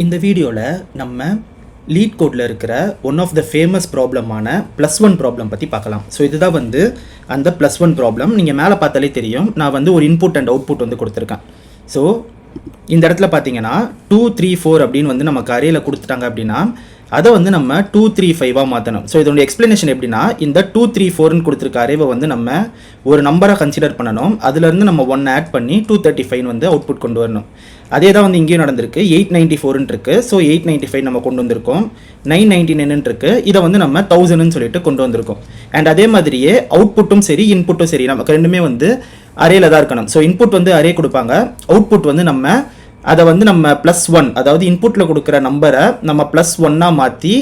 இந்த வீடியோவில் நம்ம லீட் கோடில் இருக்கிற ஒன் ஆஃப் த ஃபேமஸ் ப்ராப்ளமான +1 ப்ராப்ளம் பற்றி பார்க்கலாம். ஸோ இதுதான் வந்து அந்த +1 ப்ராப்ளம். நீங்கள் மேலே பார்த்தாலே தெரியும், நான் வந்து ஒரு இன்புட் அண்ட் அவுட்புட் வந்து கொடுத்துருக்கேன். ஸோ இந்த இடத்துல பார்த்தீங்கன்னா 2, 3, 4 அப்படின்னு வந்து நமக்கு அரேயில் கொடுத்துட்டாங்க அப்படின்னா அதை வந்து நம்ம 2, 3, 5 மாற்றணும். ஸோ இதோட எக்ஸ்ப்ளனேஷன் எப்படின்னா, இந்த 2, 3, 4ன்னு கொடுத்துருக்க அரேவை வந்து நம்ம ஒரு நம்பராக கன்சிடர் பண்ணணும். அதுலேருந்து நம்ம 1 ஆட் பண்ணி 235 வந்து அவுட்புட் கொண்டு வரணும். அதே தான் வந்து இங்கேயும் நடந்திருக்கு. 894 இருக்கு. ஸோ 895 நம்ம கொண்டு வந்திருக்கோம். 999 இருக்கு. இதை வந்து நம்ம 1000ன்னு சொல்லிட்டு கொண்டு வந்திருக்கோம். அண்ட் அதே மாதிரியே அவுட்புட்டும் சரி இன்புட்டும் சரி நமக்கு ரெண்டுமே வந்து அரேல தான் இருக்கணும். ஸோ இன்புட் வந்து அரே கொடுப்பாங்க, அவுட்புட் வந்து நம்ம அதை வந்து நம்ம +1, அதாவது இன்புட்டில் கொடுக்குற நம்பரை நம்ம +1 மாற்றி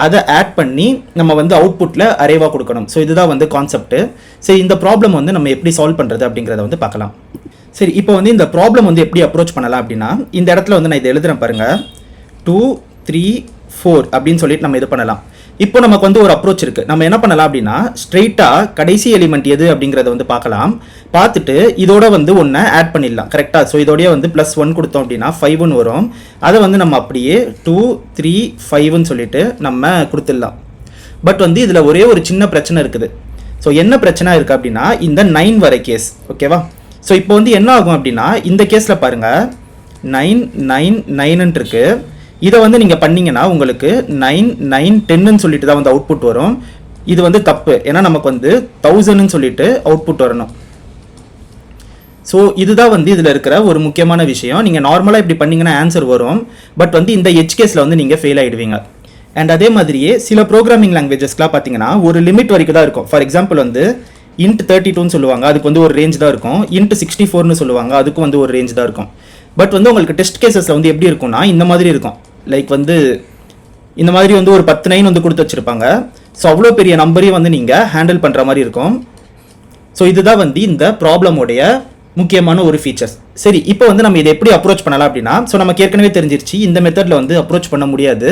அதை ஆட் பண்ணி நம்ம வந்து அவுட்புட்டில் அரேவாக கொடுக்கணும். ஸோ இதுதான் வந்து கான்செப்ட். சரி, இந்த ப்ராப்ளம் வந்து நம்ம எப்படி சால்வ் பண்ணுறது அப்படிங்கிறத வந்து பார்க்கலாம். சரி, இப்போ வந்து இந்த ப்ராப்ளம் வந்து எப்படி அப்ரோச் பண்ணலாம் அப்படின்னா, இந்த இடத்துல வந்து நான் இதை எழுதுறேன் பாருங்க, 2, 3, 4 அப்படின்னு சொல்லிட்டு நம்ம இது பண்ணலாம். இப்போ நமக்கு வந்து ஒரு அப்ரோச் இருக்குது. நம்ம என்ன பண்ணலாம் அப்படின்னா, ஸ்ட்ரெயிட்டாக கடைசி எலிமெண்ட் எது அப்படிங்கிறத வந்து பார்க்கலாம். பார்த்துட்டு இதோட வந்து ஒன்று ஆட் பண்ணிடலாம். கரெக்டாக? ஸோ இதோடய வந்து +1 கொடுத்தோம் அப்படின்னா 5ன்னு வரும். அதை வந்து நம்ம அப்படியே 2, 3, 5ன்னு சொல்லிட்டு நம்ம கொடுத்துடலாம். பட் வந்து இதில் ஒரே ஒரு சின்ன பிரச்சனை இருக்குது. ஸோ என்ன பிரச்சனை இருக்குது அப்படின்னா, இந்த 9 வர கேஸ். ஓகேவா? ஸோ இப்போ வந்து என்ன ஆகும் அப்படின்னா, இந்த கேஸில் பாருங்கள் 9, 9, 9ன்னு இருக்கு. இதை வந்து நீங்கள் பண்ணிங்கன்னா உங்களுக்கு 9, 9, 10ன்னு சொல்லிட்டு தான் வந்து அவுட்புட் வரும். இது வந்து தப்பு. ஏன்னா நமக்கு வந்து 1000ன்னு சொல்லிட்டு அவுட்புட் வரணும். ஸோ இதுதான் வந்து இதில் இருக்கிற ஒரு முக்கியமான விஷயம். நீங்கள் நார்மலாக இப்படி பண்ணிங்கன்னா ஆன்சர் வரும். பட் வந்து இந்த எட்ஜ் கேஸில் வந்து நீங்கள் ஃபெயில் ஆகிடுவீங்க. அண்ட் அதே மாதிரியே சில ப்ரோக்ராமிங் லாங்குவேஜஸ்லாம் பார்த்தீங்கன்னா ஒரு லிமிட் வரைக்கும் தான் இருக்கும். ஃபார் எக்ஸாம்பிள் வந்து int 32ன்னு சொல்லுவாங்க, அதுக்கு வந்து ஒரு ரேஞ்ச் தான் இருக்கும். int 64ன்னு சொல்லுவாங்க, அதுக்கும் வந்து ஒரு ரேஞ்ச் தான் இருக்கும். பட் வந்து உங்களுக்கு டெஸ்ட் கேசஸில் வந்து எப்படி இருக்கும்னா இந்த மாதிரி இருக்கும். லைக் வந்து இந்த மாதிரி வந்து ஒரு 10 9 வந்து கொடுத்து வச்சுருப்பாங்க. ஸோ அவ்வளோ பெரிய நம்பரையும் வந்து நீங்கள் ஹேண்டில் பண்ணுற மாதிரி இருக்கும். ஸோ இதுதான் வந்து இந்த ப்ராப்ளமோடைய முக்கியமான ஒரு ஃபீச்சர்ஸ். சரி, இப்போ வந்து நம்ம இதை எப்படி அப்ரோச் பண்ணலாம் அப்படின்னா, ஸோ நமக்கு ஏற்கனவே தெரிஞ்சிருச்சு இந்த மெத்தடில் வந்து அப்ரோச் பண்ண முடியாது.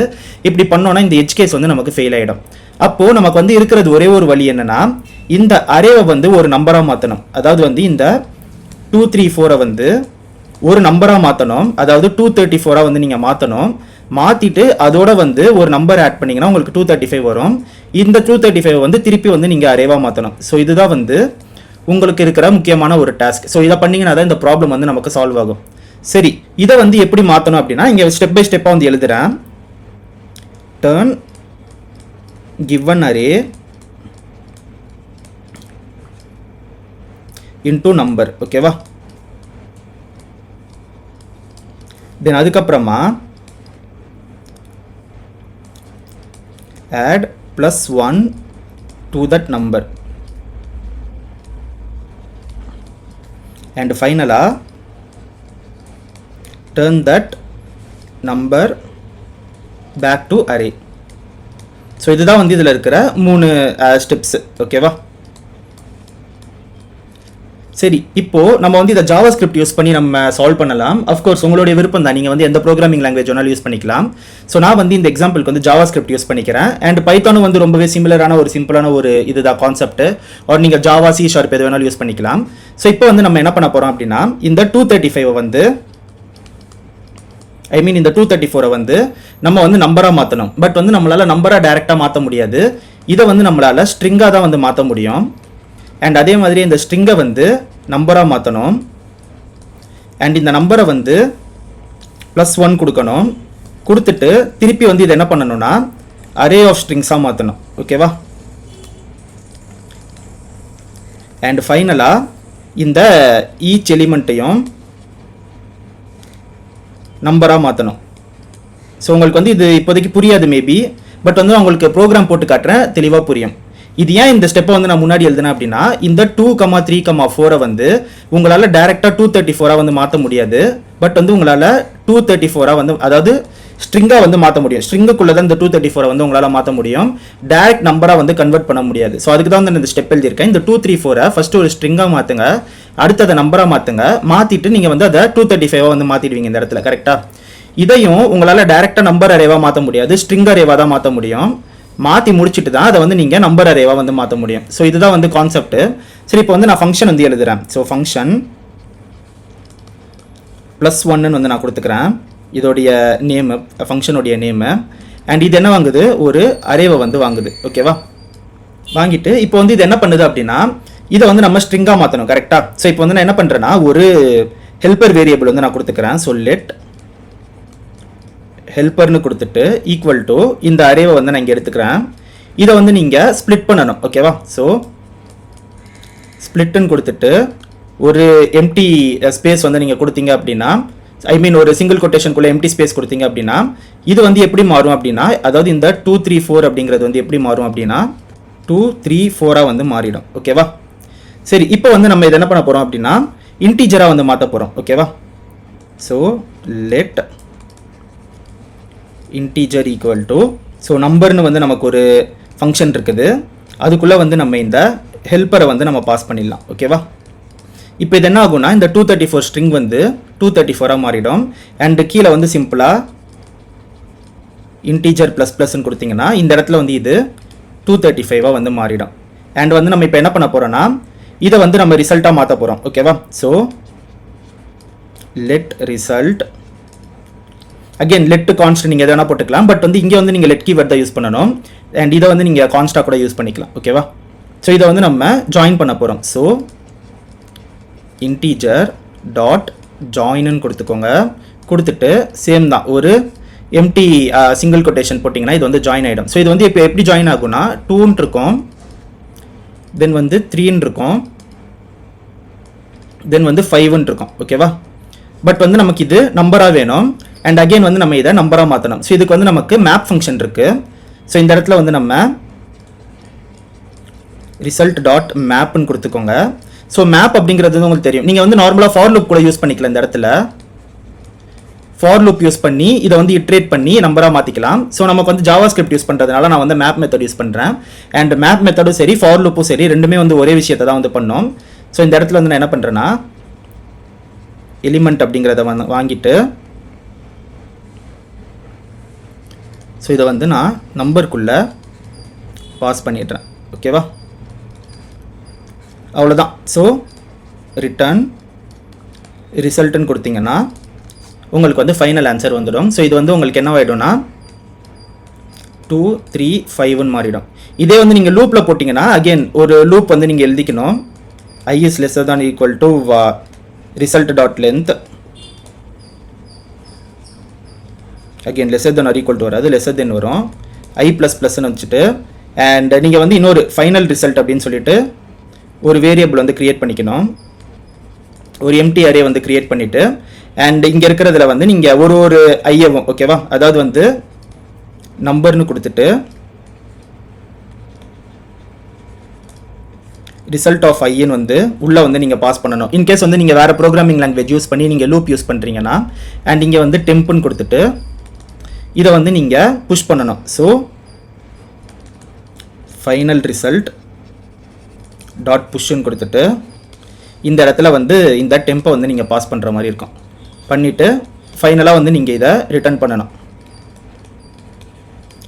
இப்படி பண்ணோன்னா இந்த எட்ஜ் கேஸ் வந்து நமக்கு ஃபெயில் ஆகிடும். அப்போது நமக்கு வந்து இருக்கிறது ஒரே ஒரு வழி என்னென்னா, இந்த அரேவை வந்து ஒரு நம்பராக மாற்றணும். அதாவது வந்து இந்த 2, 3, 4 வந்து ஒரு நம்பராக மாற்றணும். அதாவது 234 வந்து நீங்கள் மாற்றணும். மாற்றிட்டு அதோட வந்து ஒரு நம்பர் ஆட் பண்ணிங்கன்னா உங்களுக்கு 235 வரும். இந்த 235 வந்து திருப்பி வந்து நீங்கள் அரேவாக மாற்றணும். ஸோ இதுதான் வந்து உங்களுக்கு இருக்கிற முக்கியமான ஒரு டாஸ்க். ஸோ இதை பண்ணிங்கன்னா தான் இந்த ப்ராப்ளம் வந்து நமக்கு சால்வ் ஆகும். சரி, இதை வந்து எப்படி மாற்றணும் அப்படின்னா, இங்கே ஸ்டெப் பை ஸ்டெப்பாக வந்து எழுதுகிறேன். Turn given array into number. ஓகேவா? தென் அதுக்கப்புறமா add +1 to that number and finally turn that number back to array. So இதுதான் வந்து இதில் இருக்கிற 3 ஸ்டெப்ஸ். ஓகேவா? சரி, இப்போது நம்ம வந்து இதை ஜாவா ஸ்கிரிப்ட் யூஸ் பண்ணி நம்ம சால்வ் பண்ணலாம். அஃப்கோர்ஸ் உங்களுடைய விருப்பம் தான், நீங்கள் வந்து எந்த ப்ரோக்ராமிங் லாங்குவேஜ் வேணாலும் யூஸ் பண்ணிக்கலாம். ஸோ நான் வந்து இந்த எக்ஸாம்பிளுக்கு வந்து ஜாவா ஸ்கிரிப்ட் யூஸ் பண்ணிக்கிறேன். அண்ட் பைத்தானும் வந்து ரொம்பவே சிமிலரான ஒரு சிம்பிளான ஒரு இதுதான் கான்செப்ட். ஒரு நீங்கள் ஜாவா, C# எது வேணாலும் யூஸ் பண்ணிக்கலாம். ஸோ இப்போ வந்து நம்ம என்ன பண்ண போகிறோம் அப்படின்னா, இந்த 235 வந்து இந்த 234 வந்து நம்ம வந்து நம்பராக மாற்றணும். பட் வந்து நம்மளால் நம்பராக டைரெக்டாக மாற்ற முடியாது. இதை வந்து நம்மளால் ஸ்ட்ரிங்காக தான் வந்து மாற்ற முடியும். அண்ட் அதே மாதிரி இந்த ஸ்ட்ரிங்கை வந்து நம்பராக மாற்றணும். அண்ட் இந்த நம்பரை வந்து +1 கொடுக்கணும். கொடுத்துட்டு திருப்பி வந்து இதை என்ன பண்ணணும்னா அரே ஆஃப் ஸ்ட்ரிங்ஸாக மாற்றணும். ஓகேவா? அண்ட் ஃபைனலாக இந்த ஈச் எலிமெண்ட்டையும் நம்பராக மாற்றணும். ஸோ உங்களுக்கு வந்து இது இப்போதைக்கு புரியாது மேபி, பட் வந்து உங்களுக்கு ப்ரோக்ராம் போட்டு காட்டுறேன், தெளிவாக புரியும். இது ஏன் இந்த ஸ்டெப்பை வந்து நான் முன்னாடி எழுதுனேன் அப்படின்னா, இந்த 2, 3, 4 வந்து உங்களால் டேரெக்டாக 234 வந்து மாற்ற முடியாது. பட் வந்து உங்களால் 234 வந்து அதாவது ஸ்ட்ரிங்காக வந்து மாற்ற முடியும். ஸ்ட்ரிங்குக்குள்ளே தான் இந்த 234 வந்து உங்களால் மாற்ற முடியும். டேரெக்ட் நம்பராக வந்து கன்வெர்ட் பண்ண முடியாது. ஸோ அதுக்கு தான் வந்து இந்த ஸ்டெப் எழுதியிருக்கேன். இந்த 234 ஃபஸ்ட்டு ஒரு ஸ்ட்ரிங்காக மாற்றுங்க, அடுத்து அதை நம்பராக மாற்றுங்க. மாற்றிட்டு நீங்கள் வந்து அதை 235 வந்து மாற்றிடுவீங்க இந்த இடத்துல. கரெக்டாக? இதையும் உங்களால் டேரெக்டாக நம்பர் அரேவாக மாற்ற முடியாது, ஸ்ட்ரிங் அரேவாக தான் மாற்ற முடியும். மாற்றி முடிச்சுட்டு தான் அதை வந்து நீங்கள் நம்பர் அரேவாக வந்து மாற்ற முடியும். ஸோ இதுதான் வந்து கான்செப்ட். சரி, இப்போ வந்து நான் ஃபங்க்ஷன் வந்து எழுதுகிறேன். ஸோ ஃபங்க்ஷன் +1 வந்து நான் கொடுத்துக்கிறேன். இதோடைய நேமு, ஃபங்க்ஷனுடைய நேமு. அண்ட் இது என்ன வாங்குது, ஒரு அரேவை வந்து வாங்குது. ஓகேவா, வாங்கிட்டு இப்போ வந்து இது என்ன பண்ணுது அப்படின்னா, இதை வந்து நம்ம ஸ்ட்ரிங்காக மாற்றணும். கரெக்டாக. ஸோ இப்போ வந்து நான் என்ன பண்ணுறேன்னா, ஒரு ஹெல்ப்பர் வேரியபிள் வந்து நான் கொடுத்துக்கிறேன். ஸோ லெட் ஹெல்ப்பர்னு கொடுத்துட்டு ஈக்குவல் டு இந்த அரேவை வந்து நான் இங்கே எடுத்துக்கிறேன். இதை வந்து நீங்கள் ஸ்ப்ளிட் பண்ணணும். ஓகேவா, ஸோ ஸ்ப்ளிட்டுன்னு கொடுத்துட்டு ஒரு எம்டி ஸ்பேஸ் வந்து நீங்கள் கொடுத்தீங்க அப்படின்னா, ஐ மீன் ஒரு சிங்கிள் கொட்டேஷனுக்குள்ளே எம்டி ஸ்பேஸ் கொடுத்தீங்க அப்படின்னா, இது வந்து எப்படி மாறும் அப்படின்னா, அதாவது இந்த 2 3 4 அப்படிங்கிறது வந்து எப்படி மாறும் அப்படின்னா 2 3 4 வந்து மாறிடும். ஓகேவா, சரி. இப்போ வந்து நம்ம இதை என்ன பண்ண போகிறோம் அப்படின்னா, இன்டீஜராக வந்து மாற்ற போகிறோம். ஓகேவா, so let integer equal to, so நம்பர்னு வந்து நமக்கு ஒரு ஃபங்க்ஷன் இருக்குது, அதுக்குள்ளே வந்து நம்ம இந்த ஹெல்ப்பரை வந்து நம்ம பாஸ் பண்ணிடலாம். ஓகேவா, இப்போ இது என்ன ஆகும்னா, இந்த 234 ஸ்ட்ரிங் வந்து 234 மாறிடும். அண்டு கீழே வந்து சிம்பிளாக இன்டீஜர் ப்ளஸ் ப்ளஸ்ன்னு கொடுத்தீங்கன்னா இந்த இடத்துல வந்து இது 235 வந்து மாறிடும். அண்ட் வந்து நம்ம இப்போ என்ன பண்ண போகிறோன்னா, இதை வந்து நம்ம ரிசல்ட்டாக மாற்ற போகிறோம். ஓகேவா, so let result, again let const நீங்கள் எதை வேணால் போட்டுக்கலாம். பட் வந்து இங்கே வந்து நீங்கள் லெட் கீவேர்ட் தான் யூஸ் பண்ணணும். அண்ட் இதை வந்து நீங்கள் கான்ஸ்டாக கூட யூஸ் பண்ணிக்கலாம். ஓகேவா, ஸோ இதை வந்து நம்ம ஜாயின் பண்ண போகிறோம். ஸோ இன்டீஜர் டாட் ஜாயின்னு கொடுத்துக்கோங்க. கொடுத்துட்டு சேம் தான், ஒரு எம்டி சிங்கிள் கொட்டேஷன் போட்டிங்கன்னா இது வந்து ஜாயின் ஆகிடும். ஸோ இது வந்து இப்போ எப்படி ஜாயின் ஆகும்னா 2 இருக்கும், தென் வந்து 3 இருக்கும், தென் வந்து 5 இருக்கும். ஓகேவா, பட் வந்து நமக்கு இது நம்பராக வேணும். அண்ட் அகெயின் வந்து நம்ம இதை நம்பராக மாற்றணும். ஸோ இதுக்கு வந்து நமக்கு மேப் ஃபங்க்ஷன் இருக்குது. ஸோ இந்த இடத்துல வந்து நம்ம ரிசல்ட் டாட் மேப்னு கொடுத்துக்கோங்க. ஸோ மேப் அப்படிங்கிறது உங்களுக்கு தெரியும், நீங்கள் வந்து நார்மலாக ஃபார் லூப் கூட யூஸ் பண்ணிக்கலாம். இந்த இடத்துல ஃபார் லூப் யூஸ் பண்ணி இதை வந்து இட்ரேட் பண்ணி நம்பராக மாற்றிக்கலாம். ஸோ நமக்கு வந்து ஜாவா ஸ்கிரிப்ட் யூஸ் பண்ணுறதுனால நான் வந்து மேப் மெத்தட் யூஸ் பண்ணுறேன். அண்ட் மேப் மெத்தடும் சரி, ஃபார் லூப்பும் சரி, ரெண்டுமே வந்து ஒரே விஷயத்தை தான் வந்து பண்ணோம். ஸோ இந்த இடத்துல வந்து நான் என்ன பண்ணுறேன்னா, எலிமெண்ட் அப்படிங்கிறத வாங்கிட்டு, ஸோ இதை வந்து நான் நம்பருக்குள்ளே பாஸ் பண்ணிடுறேன். ஓகேவா, அவ்வளோதான். ஸோ ரிட்டர்ன் ரிசல்ட்டுன்னு கொடுத்தீங்கன்னா உங்களுக்கு வந்து ஃபைனல் ஆன்சர் வந்துடும். ஸோ இது வந்து உங்களுக்கு என்ன ஆகிடும்னா 2 3 5ன்னு மாறிடும். இதே வந்து நீங்கள் லூப்பில் போட்டிங்கன்னா அகெயின் ஒரு லூப் வந்து நீங்கள் எழுதிக்கணும். I is lesser than equal to result dot length, again lesser than or equal to வராது, லெஸ்ஸர் தென் வரும், I ப்ளஸ் ப்ளஸ்ன்னு வச்சுட்டு. அண்ட் நீங்கள் வந்து இன்னொரு ஃபைனல் ரிசல்ட் அப்படின்னு சொல்லிட்டு ஒரு வேரியபிள் வந்து க்ரியேட் பண்ணிக்கணும், ஒரு எம்டி அரே வந்து க்ரியேட் பண்ணிவிட்டு. அண்ட் இங்கே இருக்கிறதுல வந்து நீங்கள் ஒரு ஐயவும், ஓகேவா, அதாவது வந்து நம்பர்னு கொடுத்துட்டு ரிசல்ட் ஆஃப் ஐன்னு வந்து உள்ளே வந்து நீங்கள் பாஸ் பண்ணணும். இன்கேஸ் வந்து நீங்கள் வேறு ப்ரோக்ராமிங் லாங்குவேஜ் யூஸ் பண்ணி நீங்கள் லூப் யூஸ் பண்ணுறீங்கன்னா, அண்ட் இங்கே வந்து டெம்ப்னு கொடுத்துட்டு இதை வந்து நீங்கள் புஷ் பண்ணணும். ஸோ ஃபைனல் ரிசல்ட் டாட் புஷ்ன்னு கொடுத்துட்டு இந்த இடத்துல வந்து இந்த டெம்பை வந்து நீங்கள் பாஸ் பண்ணுற மாதிரி இருக்கும். பண்ணிவிட்டு ஃபைனலாக வந்து நீங்கள் இதை ரிட்டர்ன் பண்ணணும்.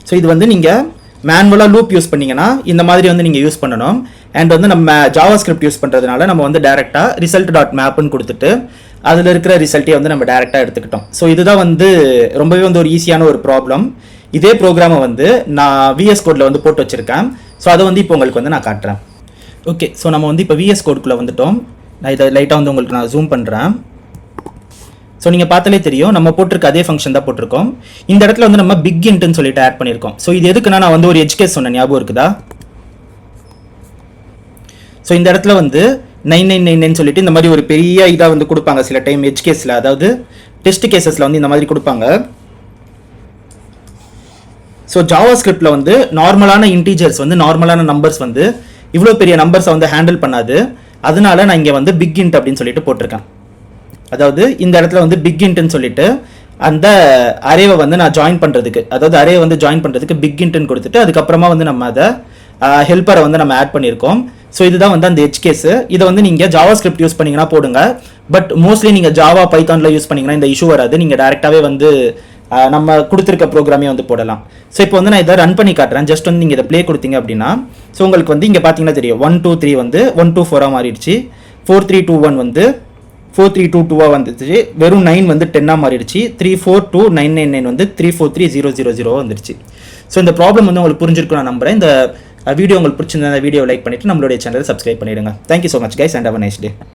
ஸோ இது வந்து நீங்கள் மேனுவலாக லூப் யூஸ் பண்ணிங்கன்னா இந்த மாதிரி வந்து நீங்கள் யூஸ் பண்ணணும். அண்ட் வந்து நம்ம ஜாவா ஸ்கிரிப்ட் யூஸ் பண்ணுறதுனால நம்ம வந்து டேரெக்டாக ரிசல்ட் டாட் மேப்னு கொடுத்துட்டு அதில் இருக்கிற ரிசல்ட்டே வந்து நம்ம டேரெக்டாக எடுத்துக்கிட்டோம். ஸோ இதுதான் வந்து ரொம்பவே வந்து ஒரு ஈஸியான ஒரு ப்ராப்ளம். இதே ப்ரோக்ராமை வந்து நான் விஎஸ் கோடில் வந்து போட்டு வச்சுருக்கேன். ஸோ அதை வந்து இப்போ உங்களுக்கு வந்து நான் காட்டுறேன். ஓகே, ஸோ நம்ம வந்து இப்போ விஎஸ் கோடுக்குள்ளே வந்துட்டோம். நான் இதை லைட்டாக வந்து உங்களுக்கு நான் ஜூம் பண்ணுறேன். ஸோ நீங்கள் பார்த்தாலே தெரியும், நம்ம போட்டிருக்க அதே ஃபங்க்ஷன் தான் போட்டிருக்கோம். இந்த இடத்துல வந்து நம்ம பிக் இன்ட்னு சொல்லிட்டு ஆட் பண்ணியிருக்கோம். ஸோ இது எதுக்குன்னா, நான் வந்து ஒரு எட்ஜ் கேஸ் சொன்னேன், ஞாபகம் இருக்குதா? ஸோ இந்த இடத்துல வந்து 9999 சொல்லிட்டு இந்த மாதிரி ஒரு பெரிய இதாக வந்து கொடுப்பாங்க சில டைம் எட்ஜ் கேஸில், அதாவது டெஸ்ட் கேசஸில் வந்து இந்த மாதிரி கொடுப்பாங்க. ஸோ ஜாவா ஸ்கிரிப்டில் வந்து நார்மலான இன்டீஜர்ஸ் வந்து நார்மலான நம்பர்ஸ் வந்து இவ்வளோ பெரிய நம்பர்ஸை வந்து ஹேண்டில் பண்ணாது. அதனால நான் இங்கே வந்து பிக் இன்ட் அப்படின்னு சொல்லிட்டு போட்டிருக்கேன். அதாவது இந்த இடத்துல வந்து பிக் இன்ட்னு சொல்லிட்டு அந்த அரேவை வந்து நான் ஜாயின் பண்ணுறதுக்கு, அதாவது அரேவை வந்து ஜாயின் பண்ணுறதுக்கு பிக் இன்ட்னு கொடுத்துட்டு அதுக்கப்புறமா வந்து நம்ம அதை ஹெல்ப்பரை வந்து நம்ம ஆட் பண்ணியிருக்கோம். ஸோ இதுதான் வந்து அந்த எட்ஜ் கேஸு. இதை வந்து நீங்கள் ஜாவா ஸ்கிரிப்ட் யூஸ் பண்ணிங்கன்னா போடுங்க. பட் மோஸ்ட்லி நீங்கள் ஜாவா பைத்தானில் யூஸ் பண்ணிங்கன்னா இந்த இஷ்யூ வராது. நீங்கள் டேரெக்டாகவே வந்து நம்ம கொடுத்துருக்க ப்ரோக்ராமே வந்து போடலாம். ஸோ இப்போ வந்து நான் இதை ரன் பண்ணி காட்டுறேன். ஜஸ்ட் வந்து நீங்கள் இதை ப்ளே கொடுத்தீங்க அப்படின்னா, ஸோ உங்களுக்கு வந்து இங்கே பார்த்தீங்கன்னா தெரியும் 1 2 3 வந்து 1 2 4 மாறிடுச்சு, 4 3 2 1 வந்து 4322 வந்துச்சு. வெறும் 9 வந்து 10 மாறிடுச்சு. 342999 வந்து 343000 வந்துருச்சு. ஸோ இந்த ப்ராப்ளம் வந்து உங்களுக்கு புரிஞ்சிருக்கும் நான் நம்புறேன். இந்த வீடியோ உங்களுக்கு பிடிச்சிருந்தா வீடியோ லைக் பண்ணிட்டு நம்மளுடைய சேனலை சப்ஸ்கிரைப் பண்ணிடுங்க. Thank you so much guys and have a nice day.